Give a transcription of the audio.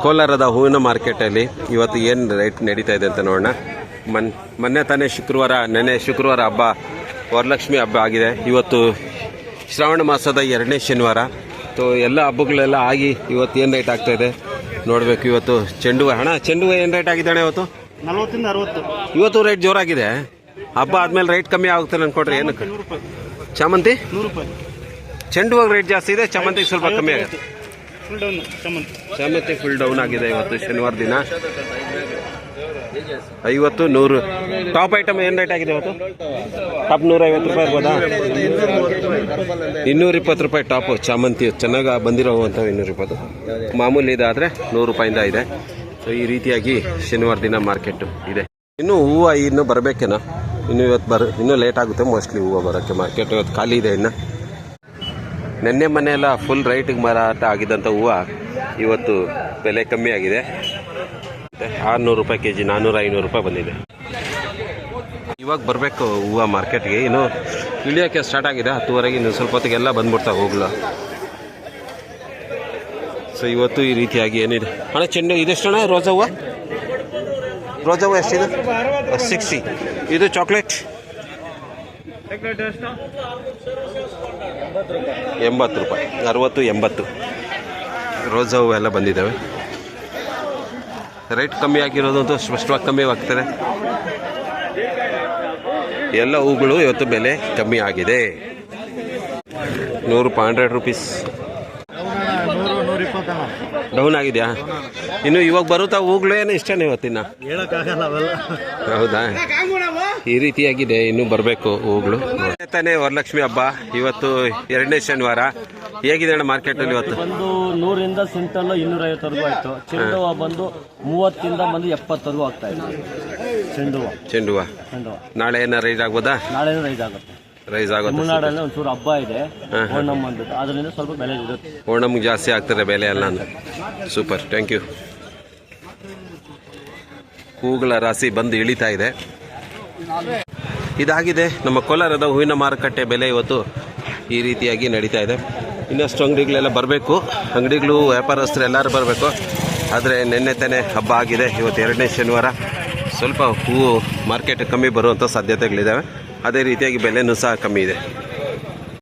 ಕೋಲಾರದ ಹೂವಿನ ಮಾರ್ಕೆಟಲ್ಲಿ ಇವತ್ತು ಏನು ರೇಟ್ ನಡೀತಾ ಇದೆ ಅಂತ ನೋಡೋಣ. ಮೊನ್ನೆ ತಾನೇ ನೆನ್ನೆ ಶುಕ್ರವಾರ ಹಬ್ಬ, ವರಲಕ್ಷ್ಮಿ ಹಬ್ಬ ಆಗಿದೆ. ಇವತ್ತು ಶ್ರಾವಣ ಮಾಸದ 2ನೇ ಶನಿವಾರ. ಎಲ್ಲ ಹಬ್ಬಗಳೆಲ್ಲ ಆಗಿ ಇವತ್ತು ಏನು ರೇಟ್ ಆಗ್ತಾ ಇದೆ ನೋಡಬೇಕು. ಇವತ್ತು ಚೆಂಡು ಹೂವು ಏನು ರೇಟ್ ಆಗಿದೆ ಅಣ್ಣ? ಇವತ್ತು 40 60. ಇವತ್ತು ರೇಟ್ ಜೋರಾಗಿದೆ. ಹಬ್ಬ ಆದ್ಮೇಲೆ ರೇಟ್ ಕಮ್ಮಿ ಆಗುತ್ತೆ ಅನ್ಕೊಡ್ರಿ. ಏನಕ್ಕೆ? ಚಾಮಂತಿ 100 ರೂಪಾಯಿ. ಚೆಂಡು ಹೂವು ರೇಟ್ ಜಾಸ್ತಿ ಇದೆ, ಚಾಮಂತಿಗೆ ಸ್ವಲ್ಪ ಕಮ್ಮಿ ಆಗುತ್ತೆ. ಫುಲ್ ಡೌನ್ ಚಾಮಂತಿ ಫುಲ್ ಡೌನ್ ಆಗಿದೆ ಇವತ್ತು ಶನಿವಾರ ದಿನ. 50 100. ಟಾಪ್ ಐಟಮ್ ಏನು ರೇಟ್ ಆಗಿದೆ ಇವತ್ತು? ಟಾಪ್ 150 ರೂಪಾಯಿ ಇರ್ಬೋದಾ? 220 ರೂಪಾಯಿ ಟಾಪು ಚಾಮಂತಿ ಚೆನ್ನಾಗಿ ಬಂದಿರೋವಂಥ 220. ಮಾಮೂಲಿ ಇದಾದರೆ 100 ರೂಪಾಯಿಂದ ಇದೆ. ಸೊ ಈ ರೀತಿಯಾಗಿ ಶನಿವಾರ ದಿನ ಮಾರ್ಕೆಟ್ ಇದೆ. ಇನ್ನು ಹೂವು ಇನ್ನು ಬರಬೇಕೇನೋ, ಇನ್ನೂ ಲೇಟ್ ಆಗುತ್ತೆ ಮೋಸ್ಟ್ಲಿ ಹೂವು ಬರೋಕ್ಕೆ. ಮಾರ್ಕೆಟ್ ಇವತ್ತು ಖಾಲಿ ಇದೆ. ಇನ್ನು ನೆನ್ನೆ ಮನೆಯೆಲ್ಲ ಫುಲ್ ರೈಟಿಗೆ ಮಾರಾಟ ಆಗಿದ್ದಂಥ ಹೂವು ಇವತ್ತು ಬೆಲೆ ಕಮ್ಮಿ ಆಗಿದೆ. 600 ರೂಪಾಯಿ ಕೆಜಿ, 400 500 ರೂಪಾಯಿ ಬಂದಿದೆ. ಇವಾಗ ಬರಬೇಕು ಹೂವು ಮಾರ್ಕೆಟ್ಗೆ. ಇನ್ನು ಇಳಿಯೋಕ್ಕೆ ಸ್ಟಾರ್ಟ್ ಆಗಿದೆ 10:30. ಇನ್ನು ಸ್ವಲ್ಪ ಹೊತ್ತಿಗೆಲ್ಲ ಬಂದ್ಬಿಡ್ತಾವೆ ಹೋಗ್ಲ. ಸೊ ಇವತ್ತು ಈ ರೀತಿಯಾಗಿ ಏನಿದೆ ಅಣ್ಣ. ಚೆಂಡು ಇದೆಷ್ಟಣ್ಣ? ರೋಜಾ ಹೂವು ಎಷ್ಟಿದೆ? 60. ಇದು ಚಾಕ್ಲೇಟ್ 80 ರೂಪಾಯಿ. 60 80 ರೋಜಾ ಹೂವು ಎಲ್ಲ ಬಂದಿದ್ದಾವೆ. ರೇಟ್ ಕಮ್ಮಿ ಆಗಿರೋದಂತೂ ಸ್ಪಷ್ಟವಾಗಿ ಕಮ್ಮಿ ಆಗ್ತದೆ. ಎಲ್ಲ ಹೂಗಳು ಇವತ್ತು ಬೆಲೆ ಕಮ್ಮಿ ಆಗಿದೆ. 100 ರೂಪಾಯಿ 100 ರೂಪೀಸ್ ಡೌನ್ ಆಗಿದೆಯಾ? ಇನ್ನು ಇವಾಗ ಬರುತ್ತಾ ಹೂಗಳು? ಏನು ಇಷ್ಟನೇ ಇವತ್ತಿನ? ಹೌದಾ? ಈ ರೀತಿಯಾಗಿದೆ. ಇನ್ನು ಬರಬೇಕು ಹೂಗಳು. ತಾನೇ ವರಲಕ್ಷ್ಮಿ ಹಬ್ಬ ಇವತ್ತು 2ನೇ ಶನಿವಾರ. ಹೇಗಿದೆ ಅಣ್ಣ ಮಾರ್ಕೆಟಲ್ಲಿ ಇವತ್ತು? ಬಂದು 100ರಿಂದ ಸಿಂಟಲ್ 250 ಆಯ್ತು. ಚೆಂಡು ಹೂವು ಬಂದು 30ರಿಂದ ಬಂದು 70 ಆಗ್ತಾ ಇದೆ. ಚೆಂಡು ಹೂವು ನಾಳೆ ಏನೋ ರೈಸ್ ಆಗ್ಬೋದಾ? ನಾಳೆ ರೈಸ್ ಆಗುತ್ತೆ. ತಮಿಳುನಾಡಲ್ಲಿ ಒಂಚೂರು ಹಬ್ಬ ಇದೆ, ಓಣಂ ಅಂದ್ಬಿಟ್ಟು, ಅದರಿಂದ ಸ್ವಲ್ಪ ಬೆಲೆ ಇರುತ್ತೆ. ಓಣಮ್ಗೆ ಜಾಸ್ತಿ ಆಗ್ತದೆ ಬೆಲೆ ಎಲ್ಲ. Super, thank you. ಹೂಗಳ ರಾಶಿ ಬಂದು ಇಳಿತಾ ಇದೆ. ಇದಾಗಿದೆ ನಮ್ಮ ಕೋಲಾರದ ಹೂವಿನ ಮಾರುಕಟ್ಟೆ ಬೆಲೆ. ಇವತ್ತು ಈ ರೀತಿಯಾಗಿ ನಡೀತಾ ಇದೆ. ಇನ್ನಷ್ಟು ಅಂಗಡಿಗಳೆಲ್ಲ ಬರಬೇಕು. ಅಂಗಡಿಗಳು ವ್ಯಾಪಾರಸ್ಥರು ಎಲ್ಲರೂ ಬರಬೇಕು. ಆದರೆ ನೆನ್ನೆ ತಾನೇ ಹಬ್ಬ ಆಗಿದೆ. ಇವತ್ತು 2ನೇ ಶನಿವಾರ. ಸ್ವಲ್ಪ ಹೂವು ಮಾರ್ಕೆಟ್ ಕಮ್ಮಿ ಬರುವಂಥ ಸಾಧ್ಯತೆಗಳಿದ್ದಾವೆ. ಅದೇ ರೀತಿಯಾಗಿ ಬೆಲೆನೂ ಸಹ ಕಮ್ಮಿ ಇದೆ.